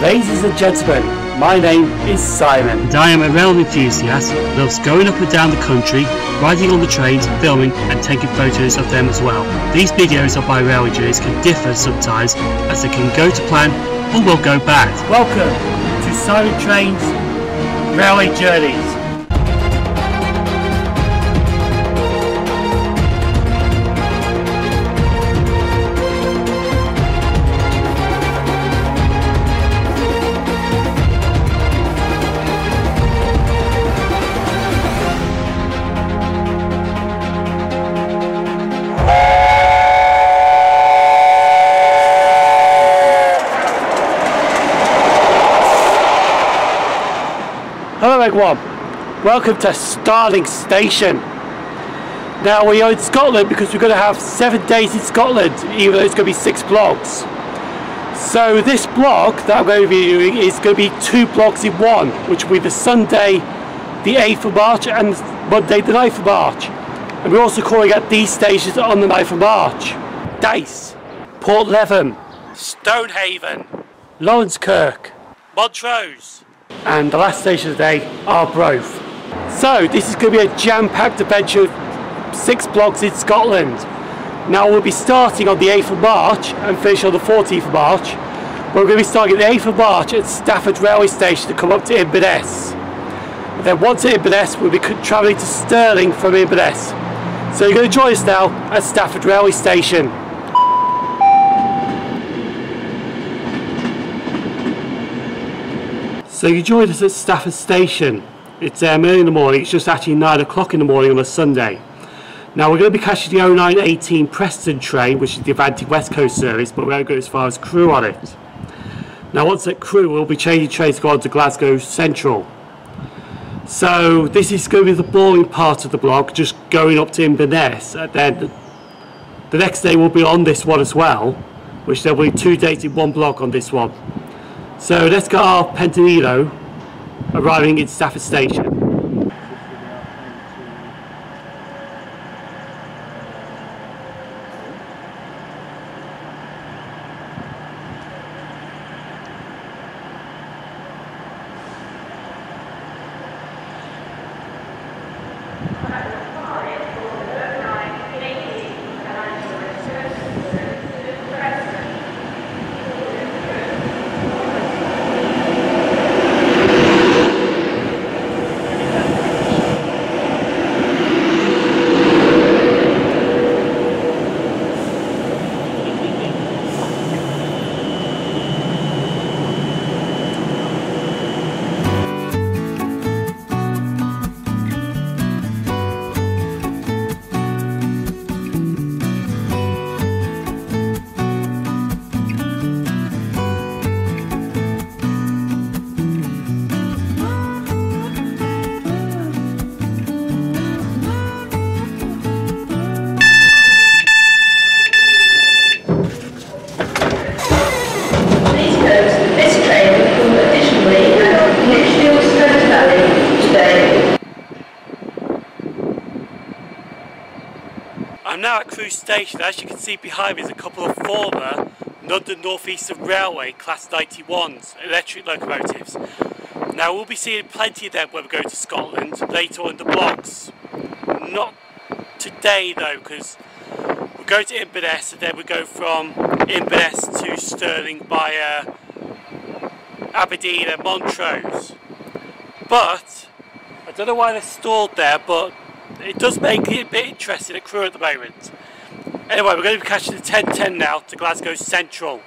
Ladies and gentlemen, my name is Simon. And I am a rail enthusiast who loves going up and down the country, riding on the trains, filming and taking photos of them as well. These videos of my railway journeys can differ sometimes, as they can go to plan or will go bad. Welcome to Silent Trains Railway Journeys. Hello everyone, welcome to Stirling Station. Now we are in Scotland because we're going to have 7 days in Scotland, even though it's going to be 6 vlogs. So this vlog that I'm going to be doing is going to be 2 vlogs in one, which will be the Sunday the 8th of March and Monday the 9th of March. And we're also calling at these stations on the 9th of March: Dyce, Portlethen, Stonehaven, Laurencekirk, Montrose, and the last station of the day, Arbroath. So this is going to be a jam-packed adventure of 6 vlogs in Scotland. Now we'll be starting on the 8th of March and finish on the 14th of March. We're going to be starting on the 8th of March at Stafford railway station to come up to Inverness. And then once at Inverness, we'll be travelling to Stirling from Inverness. So you're going to join us now at Stafford railway station. So you joined us at Stafford Station. It's early in the morning. It's just actually 9 o'clock in the morning on a Sunday. Now we're going to be catching the 0918 Preston train, which is the Avanti West Coast service, but we won't go as far as Crewe on it. Now once at Crewe, we'll be changing trains to go on to Glasgow Central. So this is going to be the boring part of the vlog, just going up to Inverness. And then the next day we'll be on this one as well, which there will be 2 days in one vlog on this one. So let's get our Pentanilo arriving in Stafford Station. I'm now at Crewe Station. As you can see behind me is a couple of former London North Eastern Railway Class 91s, electric locomotives. Now we'll be seeing plenty of them when we go to Scotland later on in the vlogs. Not today though, because we'll go to Inverness and then we'll go from Inverness to Stirling via Aberdeen and Montrose. But I don't know why they're stalled there, but it does make it a bit interesting at Crewe at the moment. Anyway, we're going to be catching the 10:10 now to Glasgow Central.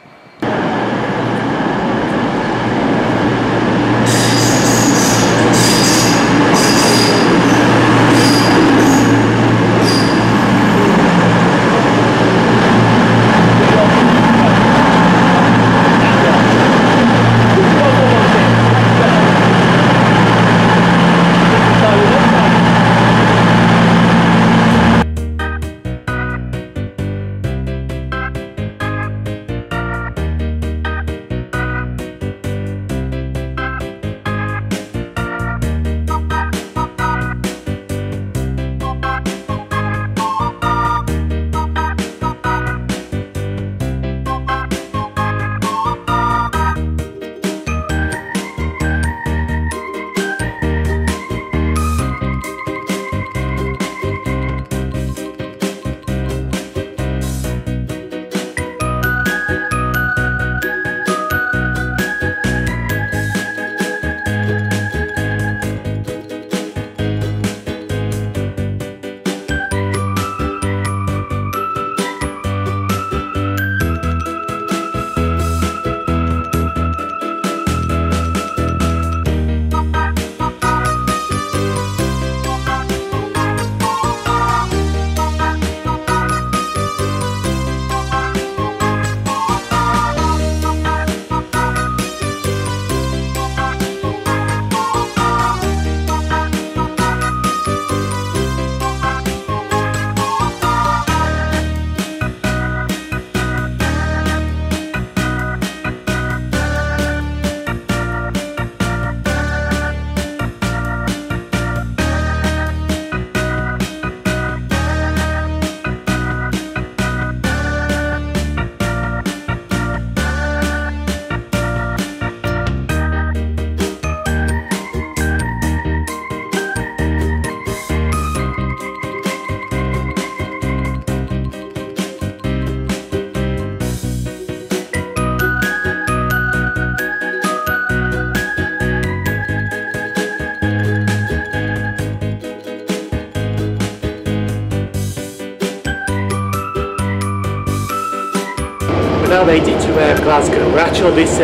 now made it to Glasgow. We're actually on this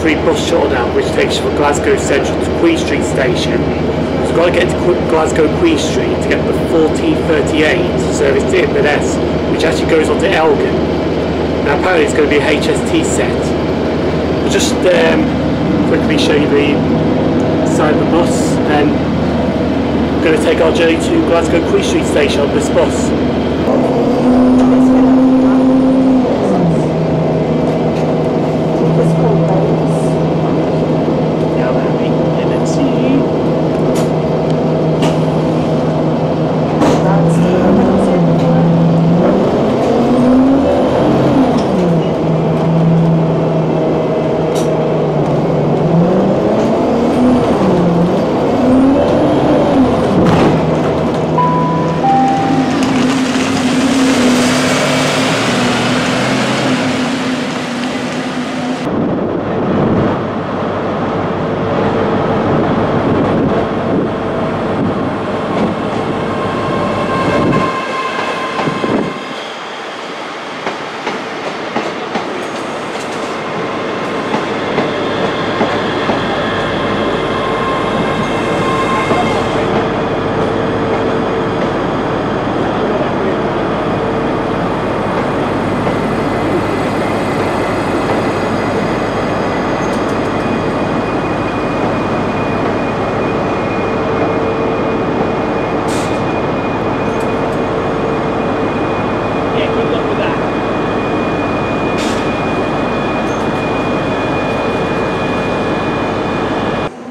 free bus shuttle now, which takes you from Glasgow Central to Queen Street Station. So we've got to get to Glasgow Queen Street to get the 1438 service to Inverness, which actually goes on to Elgin. Now apparently it's going to be a HST set. We'll just quickly show you the side of the bus, and we're going to take our journey to Glasgow Queen Street Station on this bus.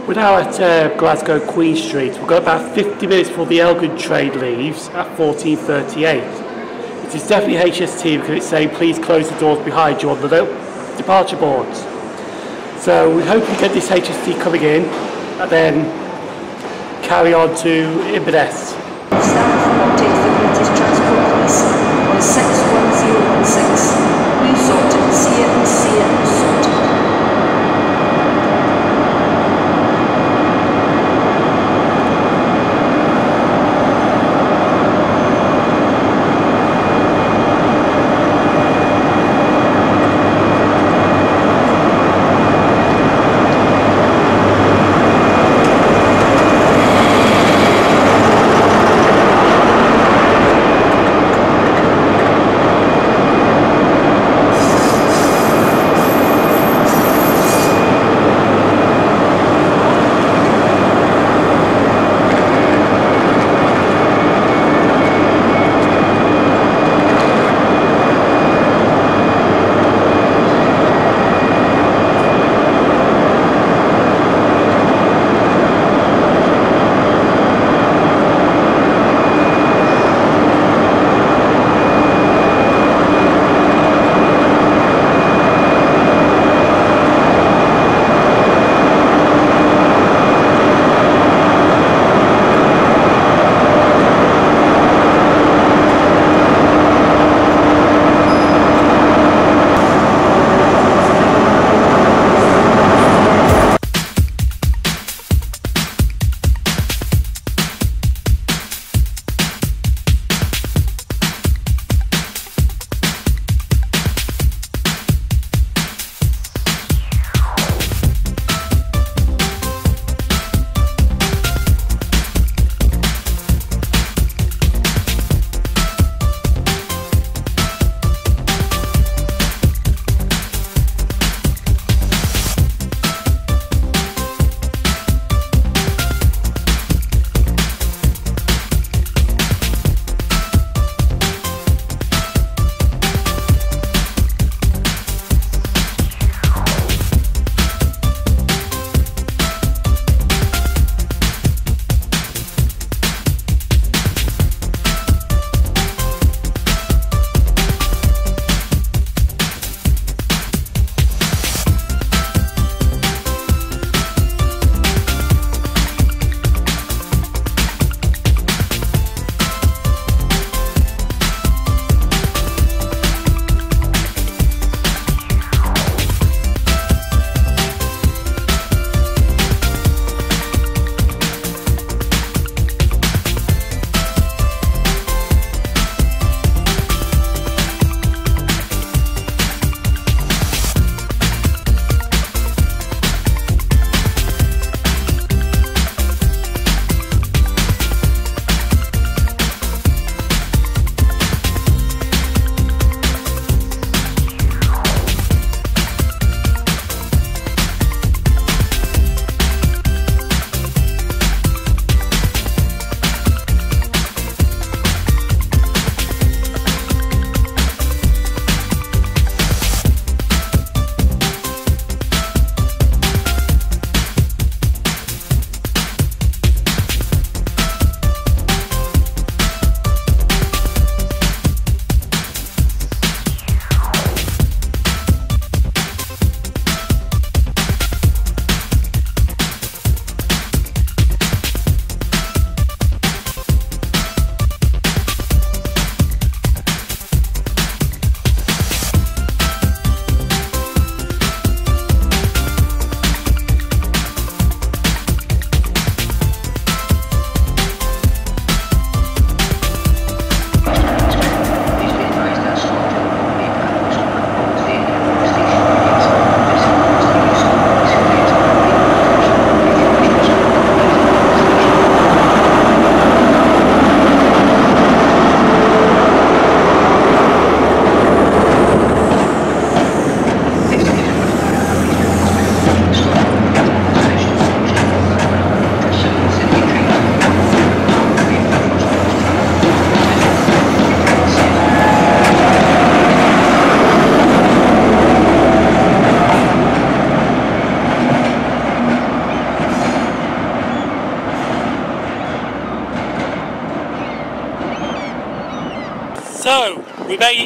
We're now at Glasgow Queen Street. We've got about 50 minutes before the Elgin train leaves at 14:38. It is definitely HST because it's saying please close the doors behind you on the departure boards. So we hope we get this HST coming in and then carry on to Inverness. Staff update the British Transport Class on 61016. New sorted, see it, sorted.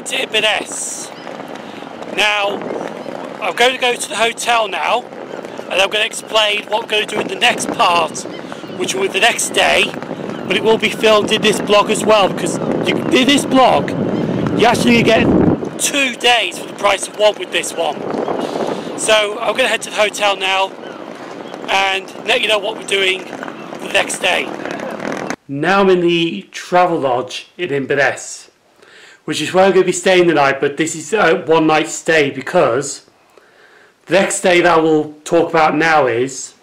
into Inverness. Now, I'm going to go to the hotel now, and I'm going to explain what I'm going to do in the next part, which will be the next day, but it will be filmed in this blog as well, because in this blog, you actually get 2 days for the price of one with this one. So I'm going to head to the hotel now, and let you know what we're doing the next day. Now I'm in the travel lodge in Inverness, which is where I'm going to be staying the night, but this is a one night stay because the next day that we'll talk about now is,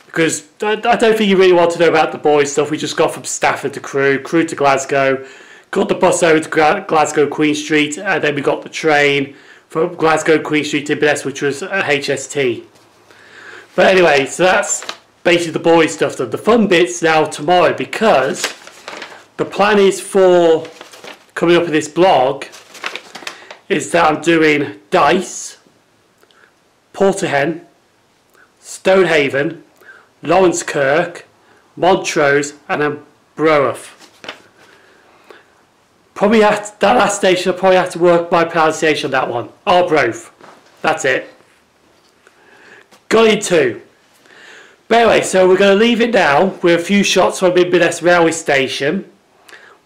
because I don't think you really want to know about the boys stuff. We just got from Stafford to Crewe, Crewe to Glasgow, got the bus over to Glasgow Queen Street, and then we got the train from Glasgow Queen Street to Inverness, which was a HST. But anyway, so that's basically the boys stuff done. The fun bit's now tomorrow, because the plan is for coming up in this blog is that I'm doing Dyce, Portlethen, Stonehaven, Laurencekirk, Montrose and Arbroath. Probably at that last station I'll probably have to work my pronunciation on that one. Arbroath. That's it. Got in 2. But anyway, so we're going to leave it now with a few shots from Inverness railway station,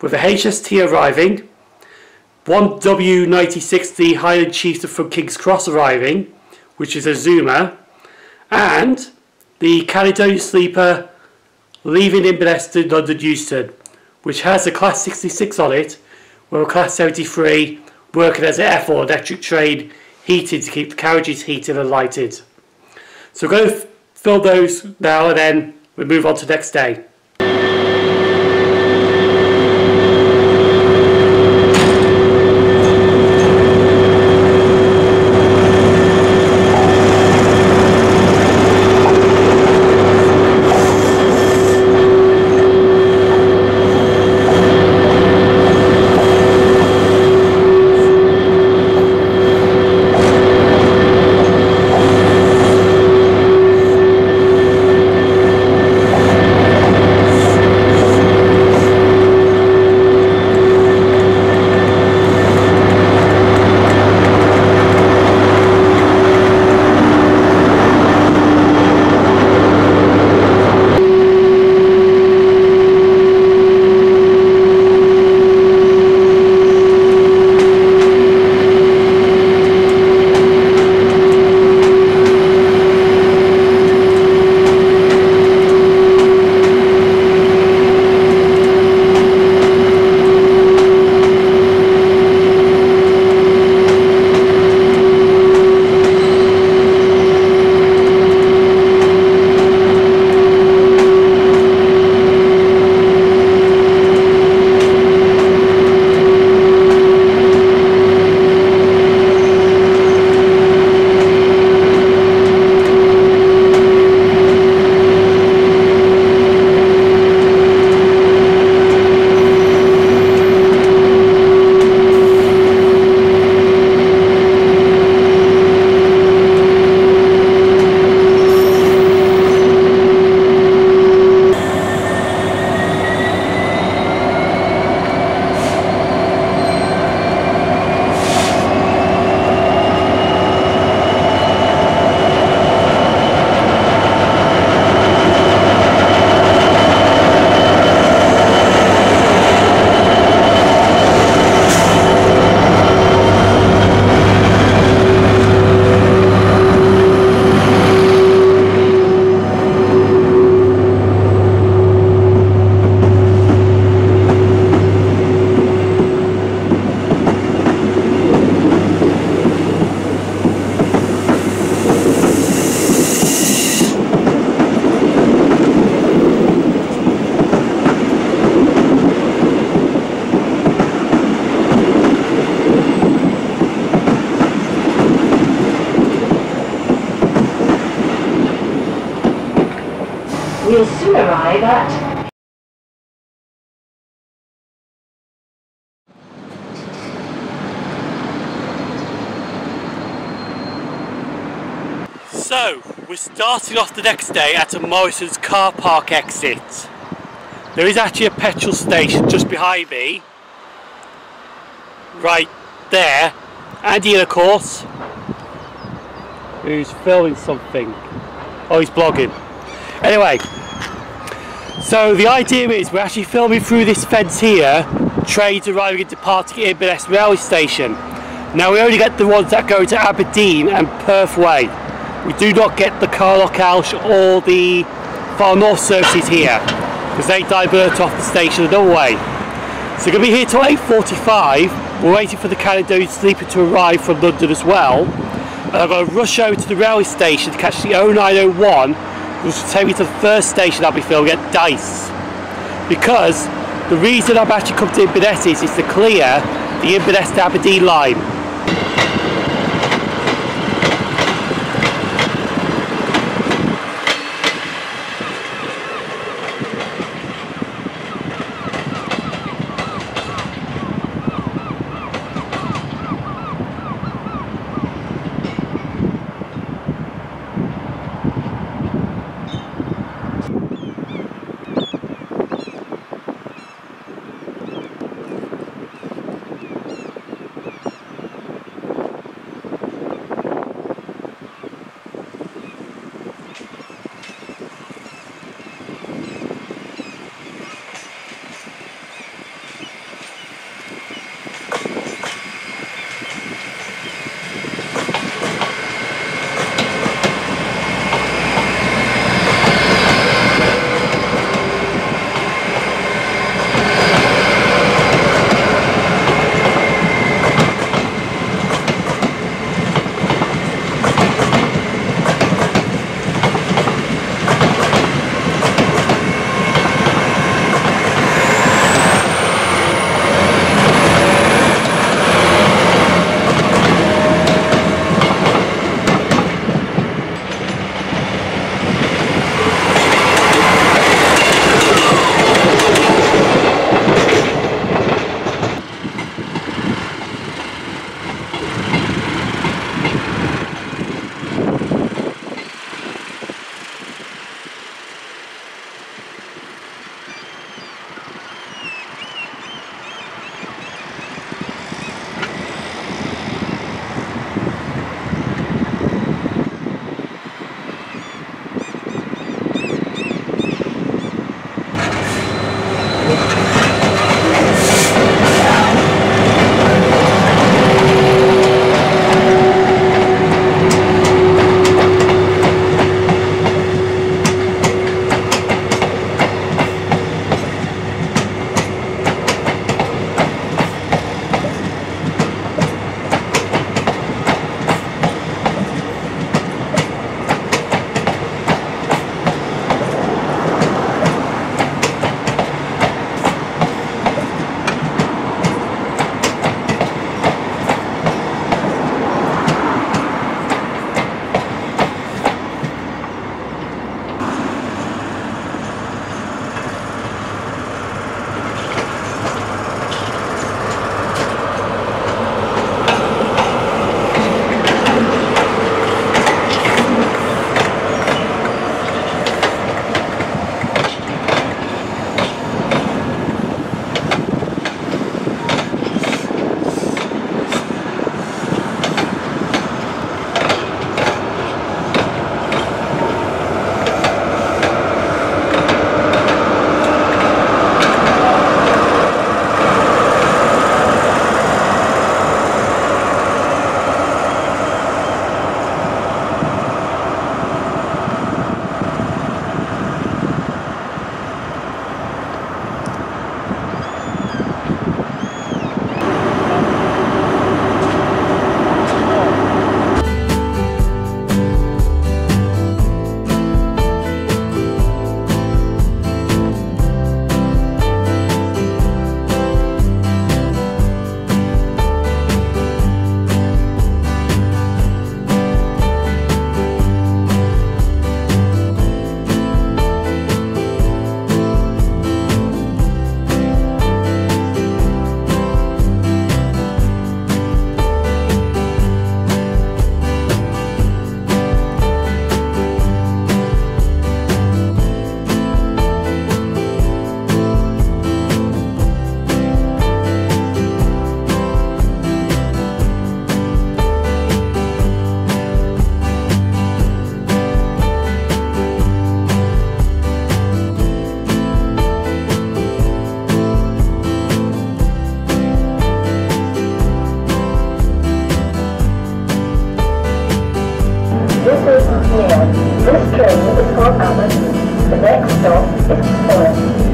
with a HST arriving, one W96, the Highland Chieftain from King's Cross arriving, which is a zoomer, and the Caledonian sleeper leaving Inverness to London Euston, which has a Class 66 on it, with a Class 73 working as an F4 electric train heated to keep the carriages heated and lighted. So we're going to fill those now, and then we move on to the next day. We'll soon arrive at... So, we're starting off the next day at a Morrisons car park exit. There is actually a petrol station just behind me, right there. Andy, of course, who's filming something. Oh, he's blogging. Anyway, so the idea is we're actually filming through this fence here, trains arriving and departing at Inverness Railway Station. Now we only get the ones that go to Aberdeen and Perth Way. We do not get the Kyle of Lochash or the Far North services here, because they divert off the station another way. So we're going to be here till 8:45. We're waiting for the Caledonian sleeper to arrive from London as well. And I've got to rush over to the railway station to catch the 0901, which will take me to the first station I'll be filming at Dyce. Because the reason I've actually come to Inverness is to clear the Inverness to Aberdeen line. This is LNER. This train is for Aberdeen. The next stop is Stirling.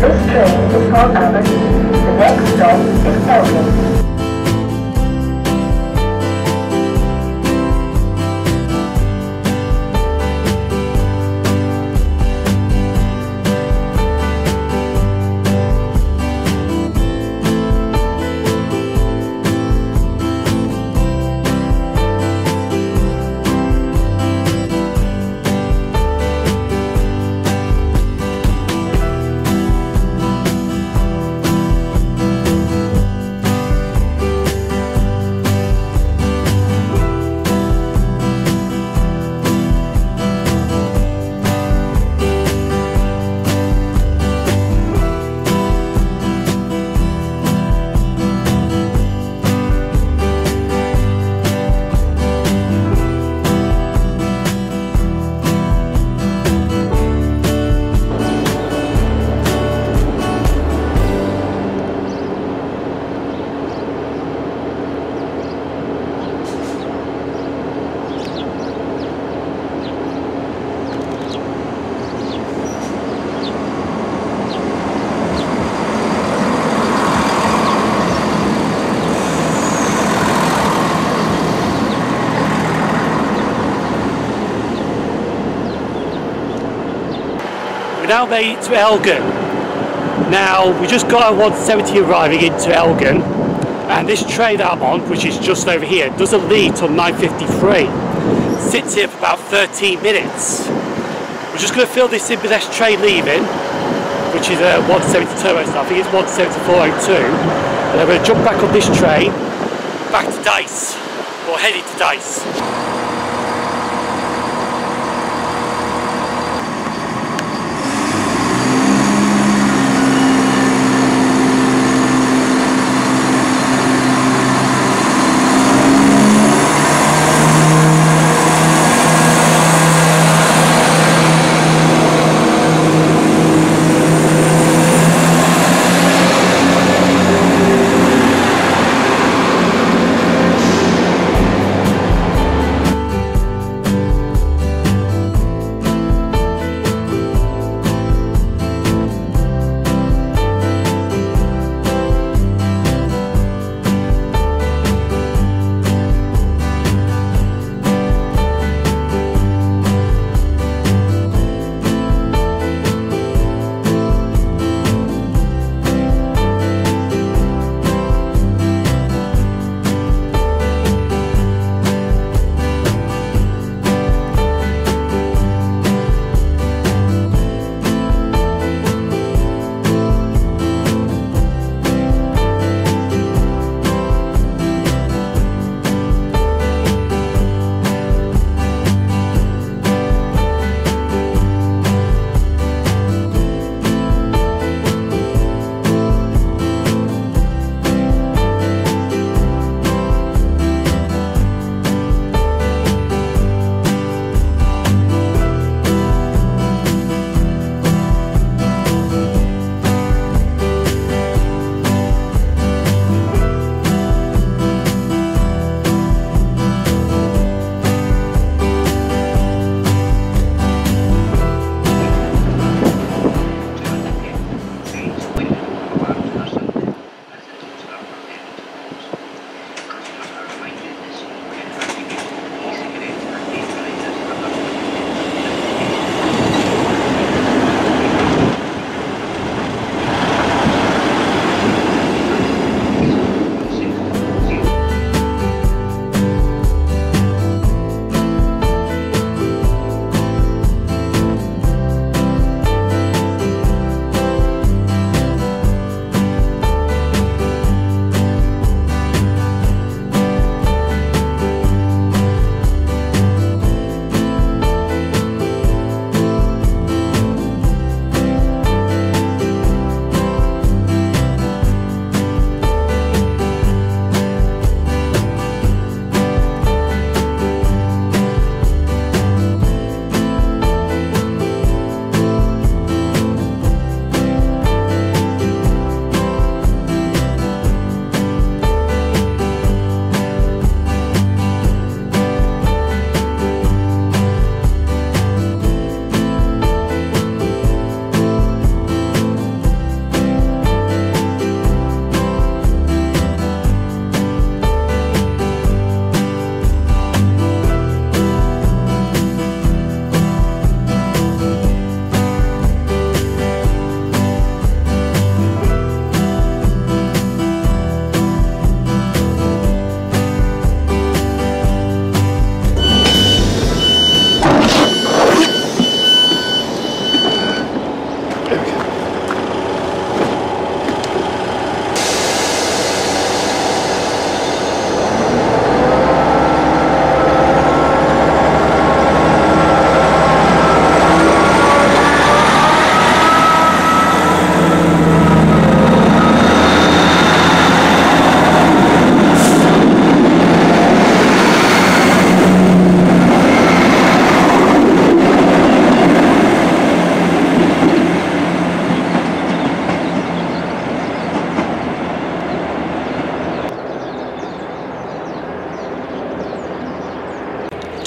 This train is for Aberdeen. The next stop is Elgin. Now made it to Elgin. Now we just got our 170 arriving into Elgin, and this train that I'm on, which is just over here, doesn't leave till 9:53. Sits here for about 13 minutes. We're just going to fill this Inverness train leaving, which is a 170 turbo, so I think it's 17402, and then we're going to jump back on this train back to Dyce, or heading to Dyce.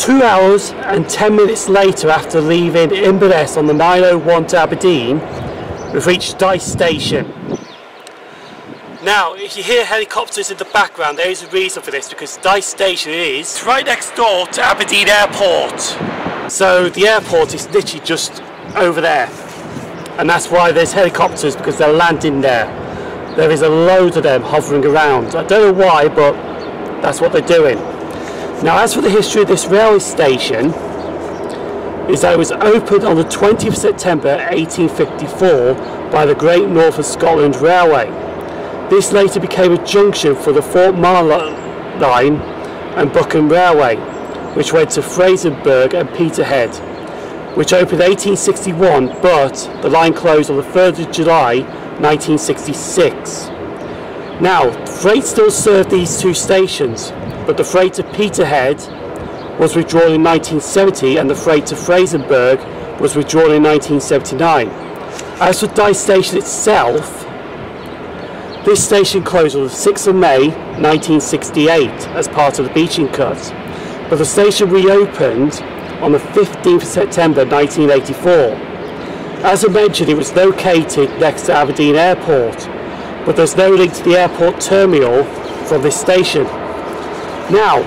2 hours and 10 minutes later, after leaving Inverness on the 901 to Aberdeen, we've reached Dyce Station. Now, if you hear helicopters in the background, there is a reason for this, because Dyce Station is right next door to Aberdeen Airport. So the airport is literally just over there, and that's why there's helicopters, because they're landing there. There is a load of them hovering around. I don't know why, but that's what they're doing. Now, as for the history of this railway station, is that it was opened on the 20th of September 1854 by the Great North of Scotland Railway. This later became a junction for the Fort Marlow line and Buchan Railway, which went to Fraserburgh and Peterhead, which opened 1861, but the line closed on the 3rd of July 1966. Now, freight still served these two stations, but the freight to Peterhead was withdrawn in 1970 and the freight to Fraserburgh was withdrawn in 1979. As for Dyce Station itself, this station closed on the 6th of May 1968 as part of the beaching cut, but the station reopened on the 15th of September 1984. As I mentioned, it was located next to Aberdeen Airport, but there's no link to the airport terminal from this station. Now,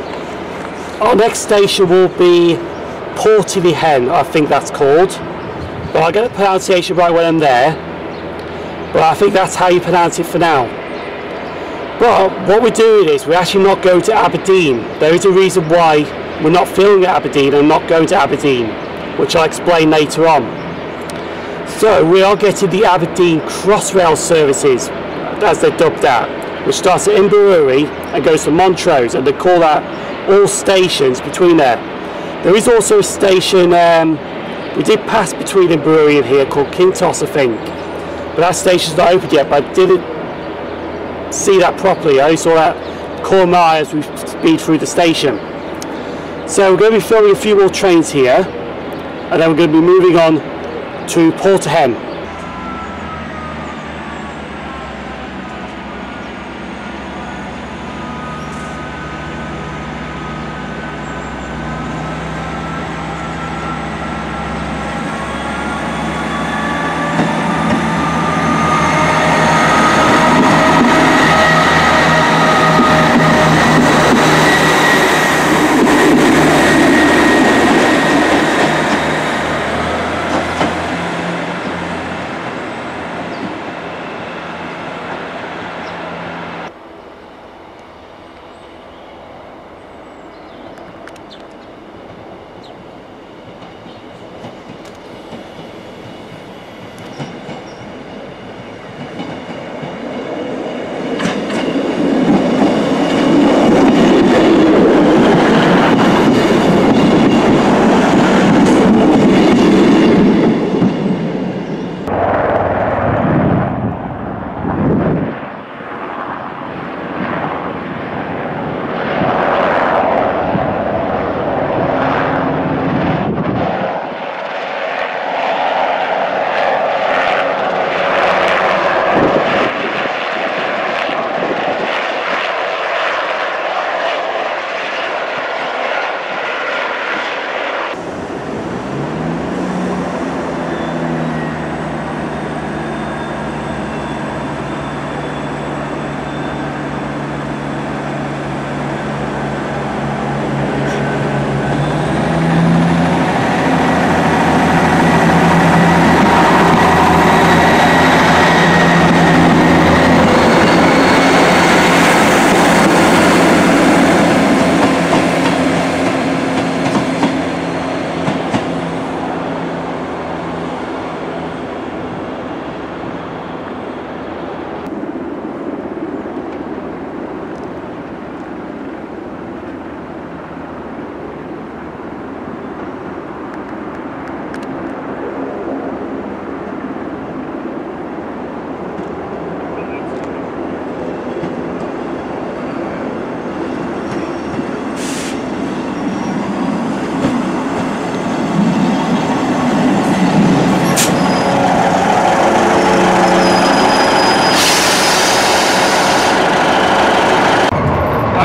our next station will be Portlethen, I think that's called, but I'll get the pronunciation right when I'm there, but I think that's how you pronounce it for now. But what we're doing is we're actually not going to Aberdeen. There is a reason why we're not filming at Aberdeen and not going to Aberdeen, which I'll explain later on. So we are getting the Aberdeen Crossrail services, as they're dubbed at, which starts at Inverurie and goes to Montrose, and they call that all stations between there. There is also a station we did pass between Inverurie and here called Kintos, I think, but that station's not opened yet, but I didn't see that properly. I only saw that corner my eye as we speed through the station. So we're going to be filming a few more trains here, and then we're going to be moving on to Portlethen.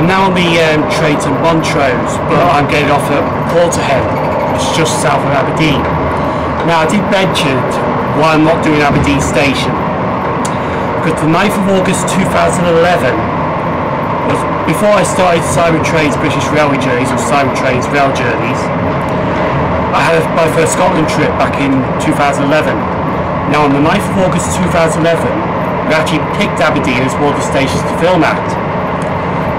I'm now on the train to Montrose, but I'm getting off at Portlethen, which is just south of Aberdeen. Now I did mention why I'm not doing Aberdeen Station, because the 9th of August 2011 was before I started Simon Trains British Railway Journeys, or Simon Trains Rail Journeys. I had my first Scotland trip back in 2011. Now on the 9th of August 2011 we actually picked Aberdeen as one of the stations to film at.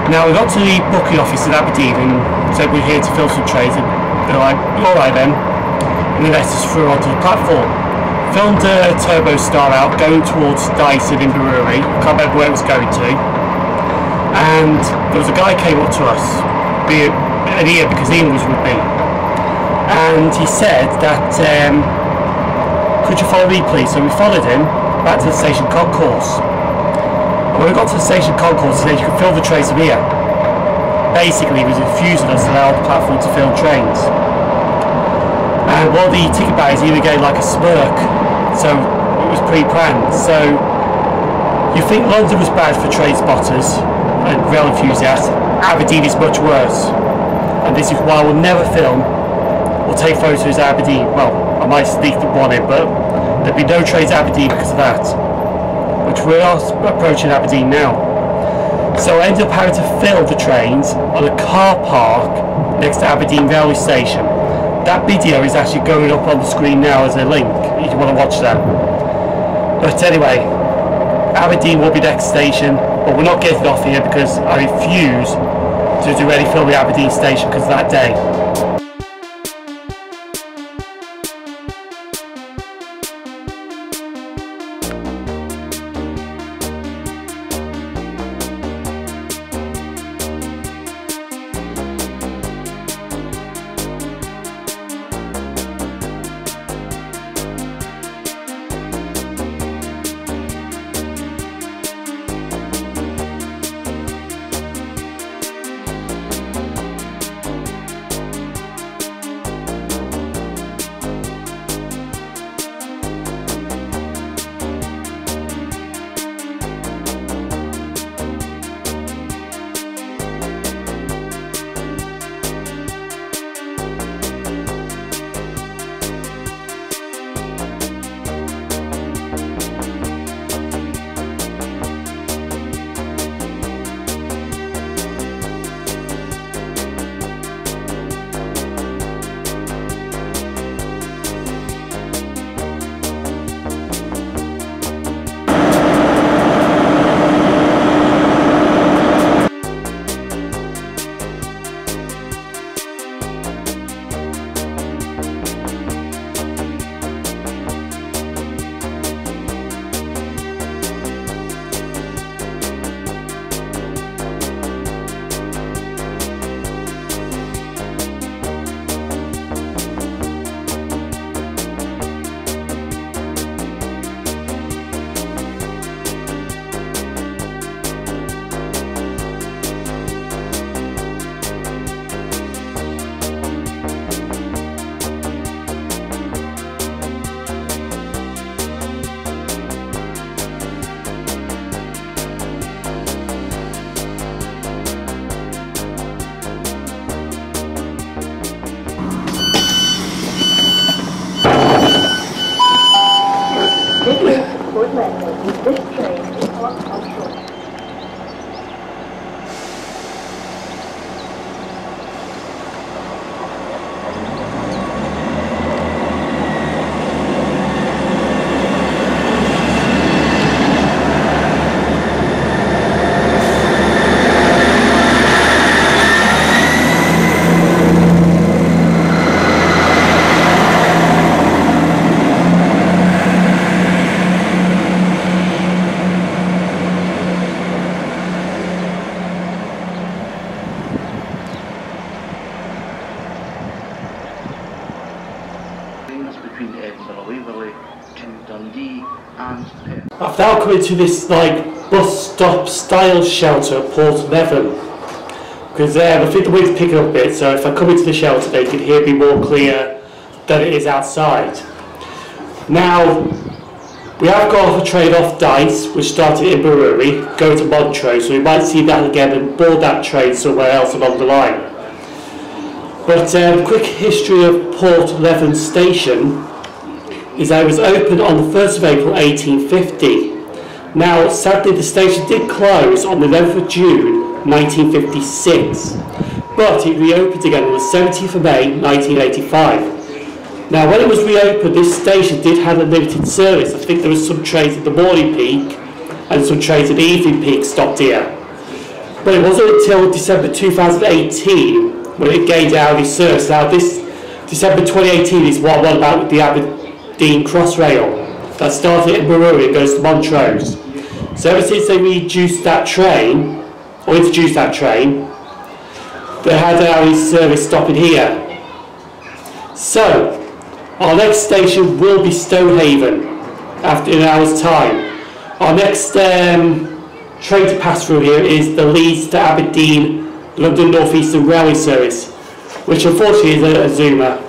Now we got to the booking office in Aberdeen and said we're here to film some trains, and they're like, alright then, and they let us through onto the platform. Filmed a Turbo Star out going towards Dyce and Inverary, can't remember where it was going to, and there was a guy came up to us, and Ian, because Ian was with me, and he said that, could you follow me please? So we followed him back to the station concourse. When we got to the station concourse, he said you could film the trains from here. Basically, he was infusing us to allow the platform to film trains. And one of the ticket bags even gave like a smirk, so it was pre-planned. So you think London was bad for train spotters and rail enthusiasts, Aberdeen is much worse. And this is why I will never film or take photos at Aberdeen. Well, I might sneak one in, but there'll be no trains at Aberdeen because of that. Which we are approaching Aberdeen now. So I ended up having to film the trains on a car park next to Aberdeen Railway Station. That video is actually going up on the screen now as a link if you want to watch that. But anyway, Aberdeen will be next station, but we're not getting off here because I refuse to do any filming at Aberdeen Station because of that day. This train is not punctual. I've now come into this like bus stop style shelter at Portlethen, because I think the wind's picking up a bit, so if I come into the shelter they can hear me more clear than it is outside. Now We have got a train off Dyce, which started in Brewery, going to Montrose, so we might see that again and board that train somewhere else along the line. But quick history of Portlethen Station is that it was opened on the 1st of April 1850. Now, sadly, the station did close on the 11th of June 1956, but it reopened again on the 17th of May 1985. Now, when it was reopened, this station did have a limited service. I think there was some trains at the morning peak and some trains at the evening peak stopped here. But it wasn't until December 2018 when it gained hourly service. Now, this December 2018 is what I'm on about with the Aberdeen Crossrail that started in Brewery and goes to Montrose. So ever since they reduced that train, or introduced that train, they had hourly service stopping here. So, our next station will be Stonehaven after an hour's time. Our next train to pass through here is the Leeds to Aberdeen London North Eastern Railway service, which unfortunately is a zoomer.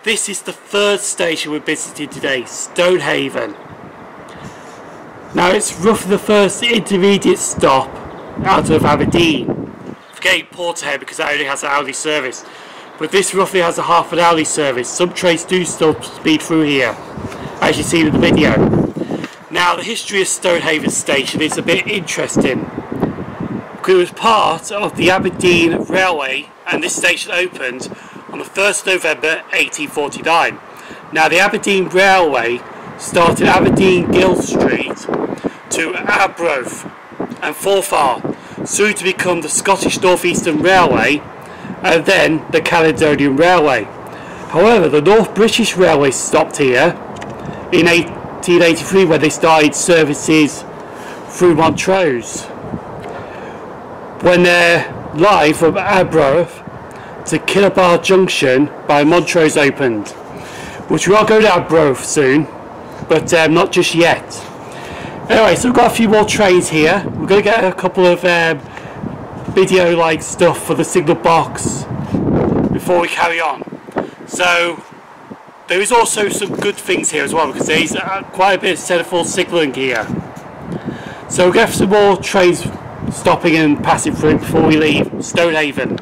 This is the third station we're visiting today, Stonehaven. Now it's roughly the first intermediate stop out of Aberdeen. Forgetting Portlethen because that only has an hourly service. But this roughly has a half an hourly service. Some trains do still speed through here, as you see in the video. Now the history of Stonehaven station is a bit interesting. Because it was part of the Aberdeen Railway and this station opened on the 1st November 1849. Now the Aberdeen Railway started Aberdeen Gill Street to Arbroath and Forfar, soon to become the Scottish North Eastern Railway and then the Caledonian Railway. However, the North British Railway stopped here in 1883 when they started services through Montrose. When they're live from Arbroath to Killabar Junction by Montrose opened, which we are going to Arbroath soon, but not just yet. Anyway, so we've got a few more trains here. We're going to get a couple of video like stuff for the signal box before we carry on. So there is also some good things here as well, because there is quite a bit of centerfold signalling here. So we'll get some more trains stopping and passing through before we leave Stonehaven.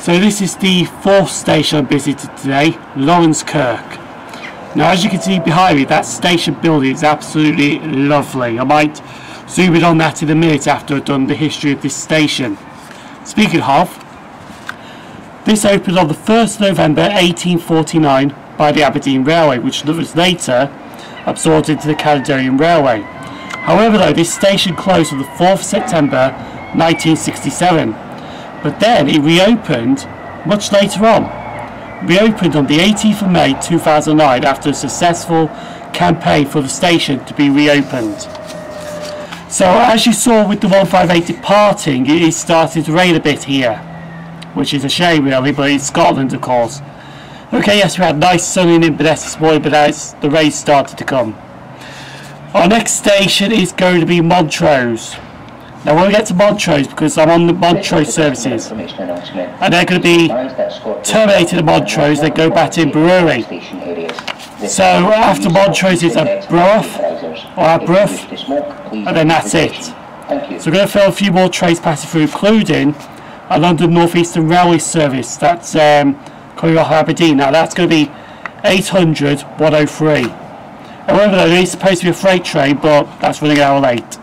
So this is the fourth station I visited today, Laurencekirk. Now as you can see behind me, that station building is absolutely lovely. I might zoom in on that in a minute after I've done the history of this station. Speaking of, this opened on the 1st November 1849 by the Aberdeen Railway, which was later absorbed into the Caledonian Railway. However though, this station closed on the 4th September 1967. But then it reopened much later on. Reopened on the 18th of May 2009 after a successful campaign for the station to be reopened. So as you saw with the 158 departing, it is starting to rain a bit here, which is a shame really, but it's Scotland of course. Okay, yes, we had nice sun in Inverness this morning, but now the rain started to come. Our next station is going to be Montrose. Now when we get to Montrose, because I'm on the Montrose services, and they're going to be terminated at Montrose, they go back to Inverurie. So after Montrose is Arbroath, or Arbroath, and then that's it. So we're going to fill a few more trains passing through, including a London North Eastern Railway service that's coming off Aberdeen. Now that's going to be 800 103. However, though, it is supposed to be a freight train, but that's running an hour late.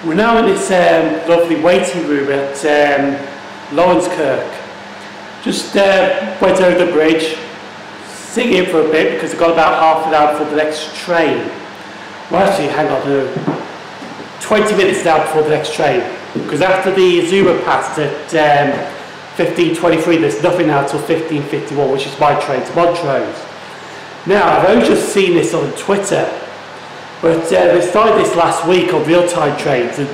We're now in this lovely waiting room at Laurencekirk. Just went over the bridge, sitting in for a bit because I've got about half an hour before the next train. Well, actually, hang on, 20 minutes now before the next train, because after the Zuma passed at 15:23, there's nothing now until 15:51, which is my train to Montrose. Now, I've only just seen this on Twitter, but they started this last week on Realtime Trains, and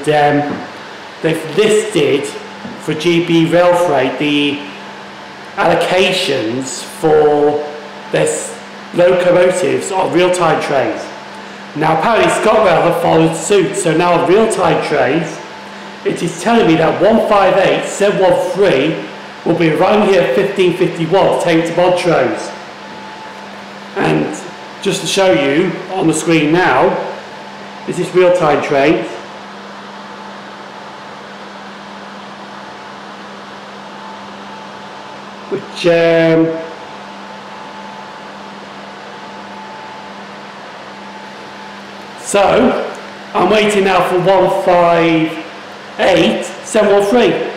they've listed for GB Railfreight the allocations for their locomotives on Realtime Trains. Now apparently ScotRail have followed suit, so now on Realtime Trains it is telling me that 158 713 will be arriving here at 15:51 to take to Montrose. And just to show you on the screen now, this is Realtime Trains. Which so I'm waiting now for 158 713.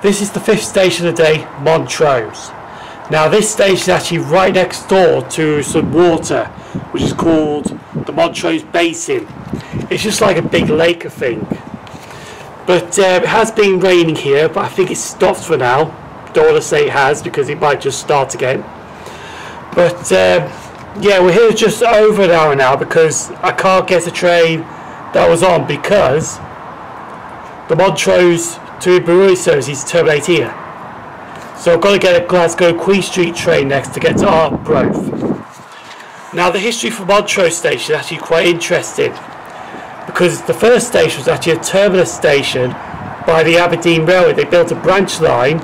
This is the 5th station of the day, Montrose. Now this station is actually right next door to some water, which is called the Montrose Basin. It's just like a big lake, I think. But it has been raining here, but I think it stopped for now. don't want to say it has because it might just start again. But yeah, we're here just over an hour now because I can't get a train that was on because the Montrose to Inverness service is terminate here. So I've got to get a Glasgow Queen Street train next to get to Arbroath. Now the history for Montrose Station is actually quite interesting because the first station was actually a terminus station by the Aberdeen Railway. They built a branch line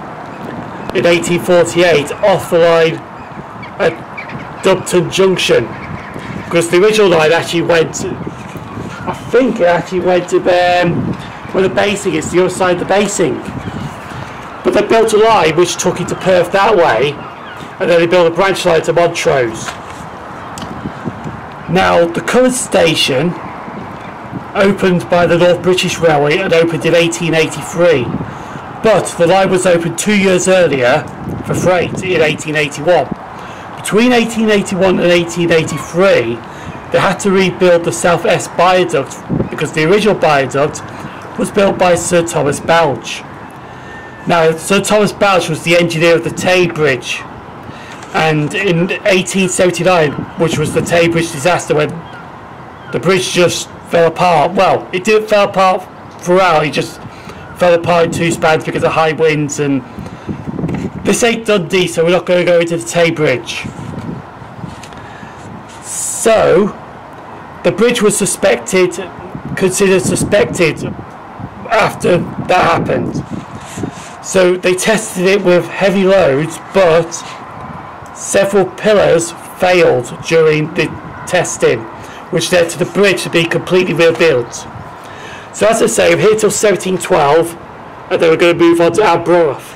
in 1848 off the line at Dubton Junction because the original line actually went, I think it actually went to where the basing is, the other side of the basing. But they built a line which took it to Perth that way, and then they built a branch line to Montrose. Now the current station opened by the North British Railway and opened in 1883, but the line was opened 2 years earlier for freight in 1881. Between 1881 and 1883 they had to rebuild the South Esk Viaduct because the original viaduct was built by Sir Thomas Balch. Now Sir Thomas Balch was the engineer of the Tay Bridge, and in 1879, which was the Tay Bridge disaster when the bridge just fell apart, well, it didn't fall apart throughout, it just fell apart in two spans because of high winds, and this ain't Dundee, so we're not going to go into the Tay Bridge. So the bridge was considered suspected after that happened. So they tested it with heavy loads, but several pillars failed during the testing, which led to the bridge to be completely rebuilt. So as I say, I'm here till 1712, and then we're going to move on to Arbroath.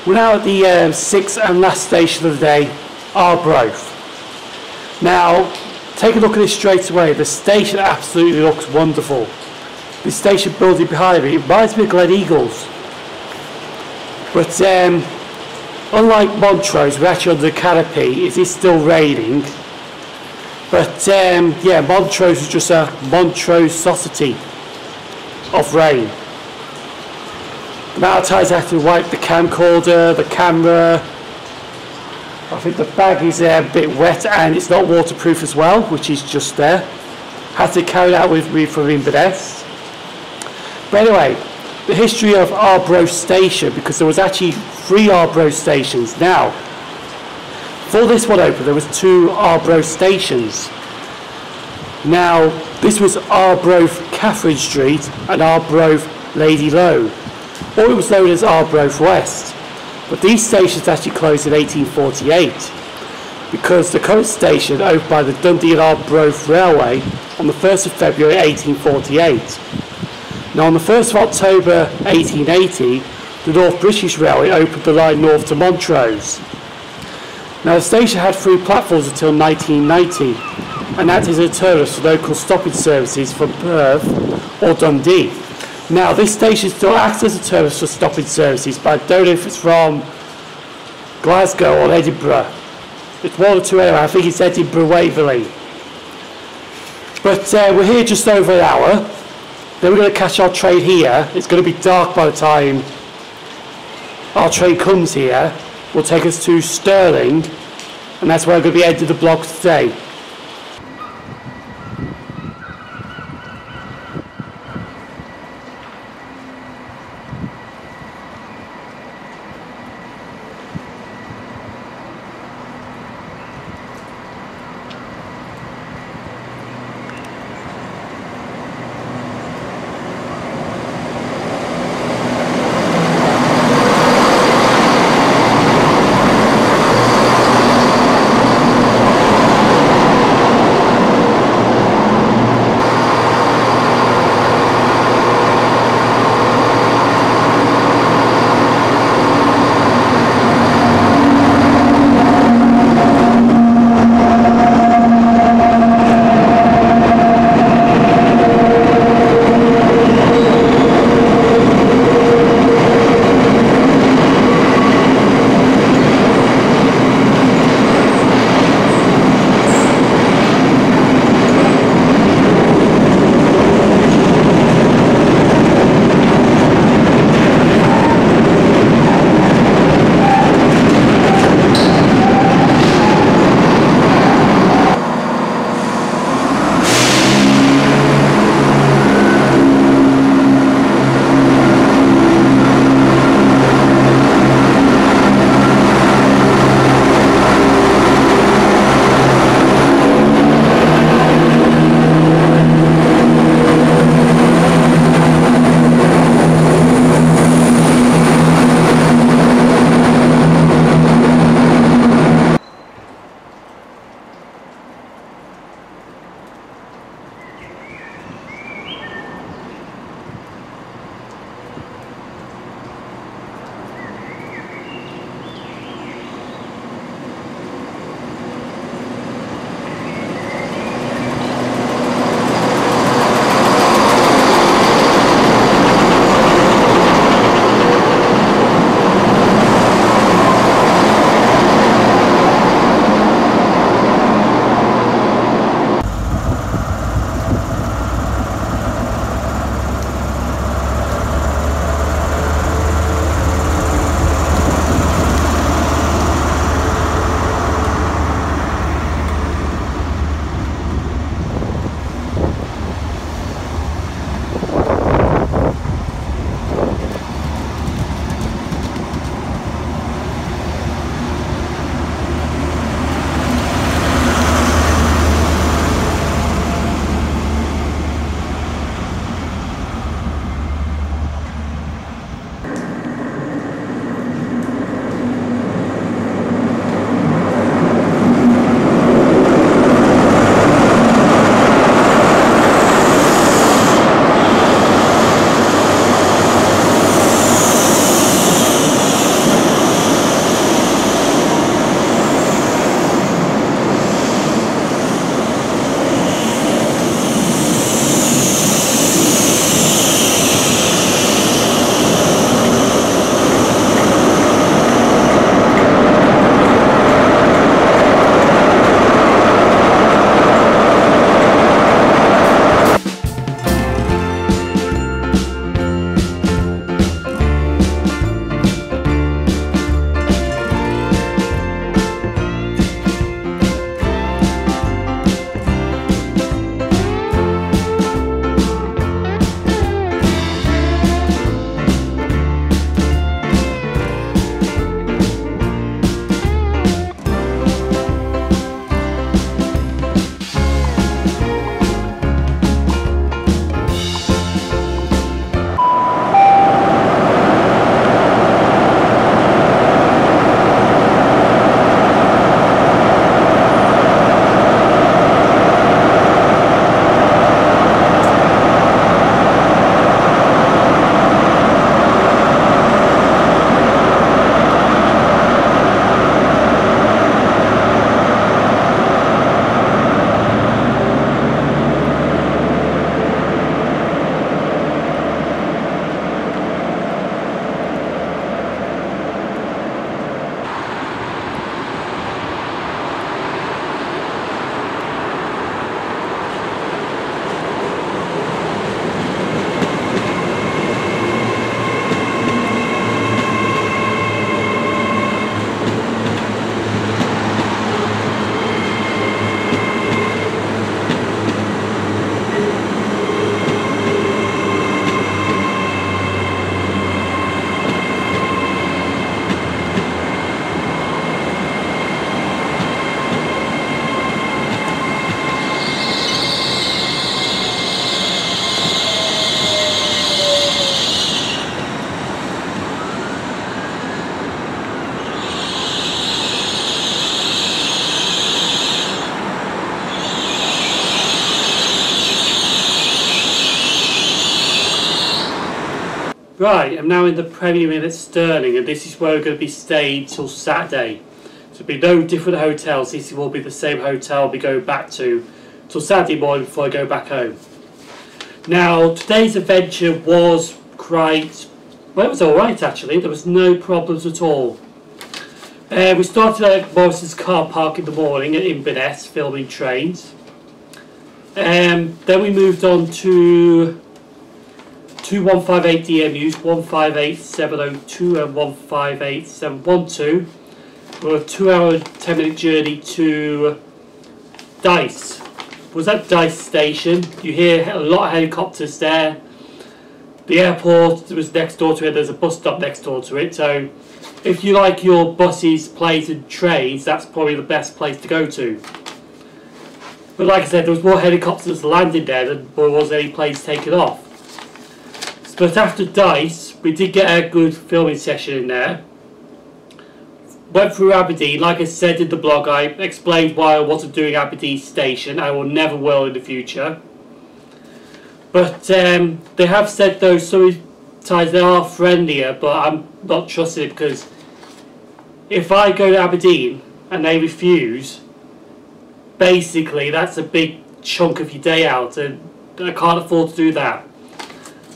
We're now at the sixth and last station of the day, Arbroath. Now, take a look at this straight away. The station absolutely looks wonderful. This station building behind me, it reminds me of Glen Eagles. But unlike Montrose, we're actually under the canopy. It is still raining. But yeah, Montrose is just a monstrosity of rain. The Maltese have to wipe the camcorder, the camera. I think the bag is a bit wet and it's not waterproof as well, which is just there. Had to carry that with me from Inverness. But anyway, the history of Arbroath Station, because there was actually 3 Arbroath stations. Now, before this one opened, there was 2 Arbroath stations. Now, this was Arbroath Catherine Street and Arbroath Lady Low, or it was known as Arbroath West. But these stations actually closed in 1848 because the current station opened by the Dundee and Arbroath Railway on the 1st of February 1848. Now on the 1st of October 1880, the North British Railway opened the line north to Montrose. Now the station had 3 platforms until 1990 and acted as a terminus for local stopping services from Perth or Dundee. Now this station still acts as a terminus for stopping services, but I don't know if it's from Glasgow or Edinburgh. It's one or two anyway. I think it's Edinburgh Waverley. But we're here just over an hour. Then we're going to catch our train here. It's going to be dark by the time our train comes here. Will take us to Stirling, and that's where I'm going to be ending the vlog today. Right, I'm now in the Premier Inn at Stirling, and this is where we're going to be staying till Saturday. So there'll be no different hotels. This will be the same hotel I'll be going back to till Saturday morning before I go back home. Now, today's adventure was quite... well, it was alright actually. There was no problems at all. We started at Morrisons car park in the morning at Inverness, filming trains. Then we moved on to 2158 DMUs, 158702 and 158712. We're a 2-hour and 10-minute journey to Dyce. Was at Dyce Station. You hear a lot of helicopters there. The airport was next door to it. There's a bus stop next door to it. So if you like your buses, planes and trains, that's probably the best place to go to. But like I said, there was more helicopters landing there than there was any planes taking off. But after Dyce, we did get a good filming session in there. Went through Aberdeen. Like I said in the blog, I explained why I wasn't doing Aberdeen Station. I will never will in the future. But they have said though sometimes they are friendlier, but I'm not trusting it, because if I go to Aberdeen and they refuse, basically that's a big chunk of your day out, and I can't afford to do that.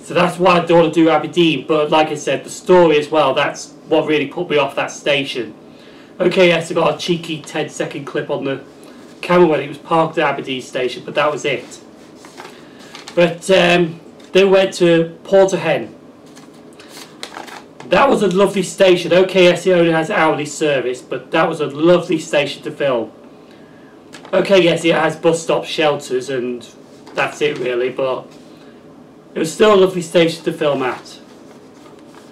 So that's why I don't want to do Aberdeen. But like I said, the story as well, that's what really put me off that station. Okay, yes, I got a cheeky 10-second clip on the camera when it was parked at Aberdeen Station, but that was it. But then went to Portlethen. That was a lovely station. Okay, yes, it only has hourly service, but that was a lovely station to film. Okay, yes, it has bus stop shelters, and that's it really, but it was still a lovely station to film at.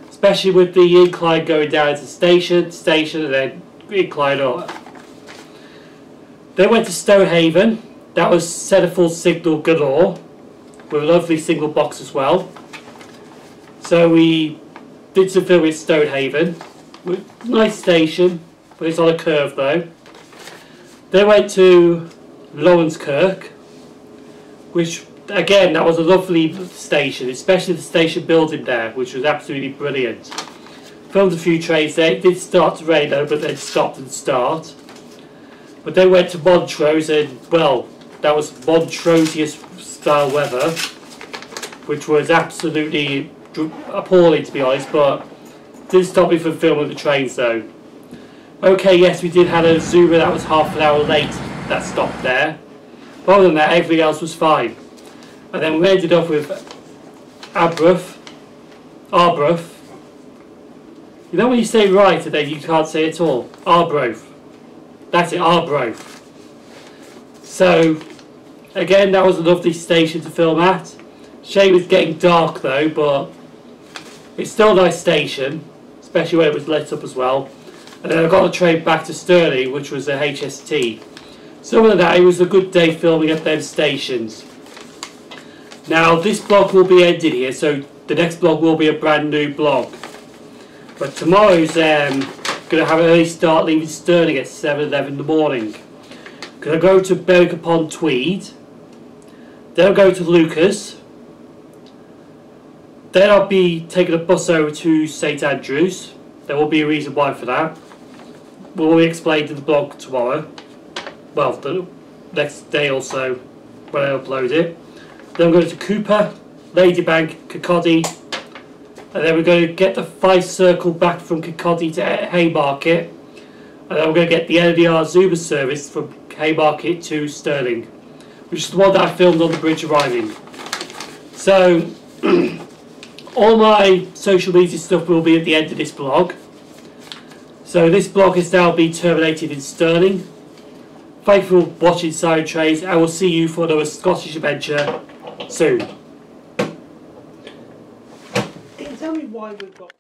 Especially with the incline going down to station, and then incline up. Then went to Stonehaven. That was centerfull signal galore, with a lovely single box as well. So we did some filming at Stonehaven. Nice station, but it's on a curve though. Then went to Laurencekirk, which again, that was a lovely station, especially the station building there, which was absolutely brilliant. Filmed a few trains there. It did start to rain though, but then stopped and start. But then went to Montrose, and well, that was Montrosian style weather, which was absolutely appalling to be honest, but didn't stop me from filming the trains though. Okay, yes, we did have a Zoomer that was half an hour late that stopped there. But other than that, everything else was fine. And then we ended up with Arbroath. You know when you say right and then you can't say it at all? Arbroath. That's it, Arbroath. So, again, that was a lovely station to film at. Shame it's getting dark though, but it's still a nice station, especially when it was lit up as well. And then I got a train back to Stirling, which was a HST. So other than that, it was a good day filming at them stations. Now this blog will be ended here, so the next blog will be a brand new blog. But tomorrow's going to have an early start, leaving Stirling at 7:11 in the morning. Going to go to Berwick-upon-Tweed. Then I'll go to Lucas. Then I'll be taking a bus over to St Andrews. There will be a reason why for that. Will be explained in the blog tomorrow. Well, the next day or so when I upload it. Then we're going to Cooper, Ladybank, Kirkcaldy, and then we're going to get the 5 circle back from Kirkcaldy to Haymarket, and then we're going to get the LNER Zoomer service from Haymarket to Stirling, which is the one that I filmed on the bridge arriving. So all my social media stuff will be at the end of this blog. So this blog has now been terminated in Stirling. Thank you for watching Silent Trains. I will see you for another Scottish adventure soon. Can you tell me why we've got...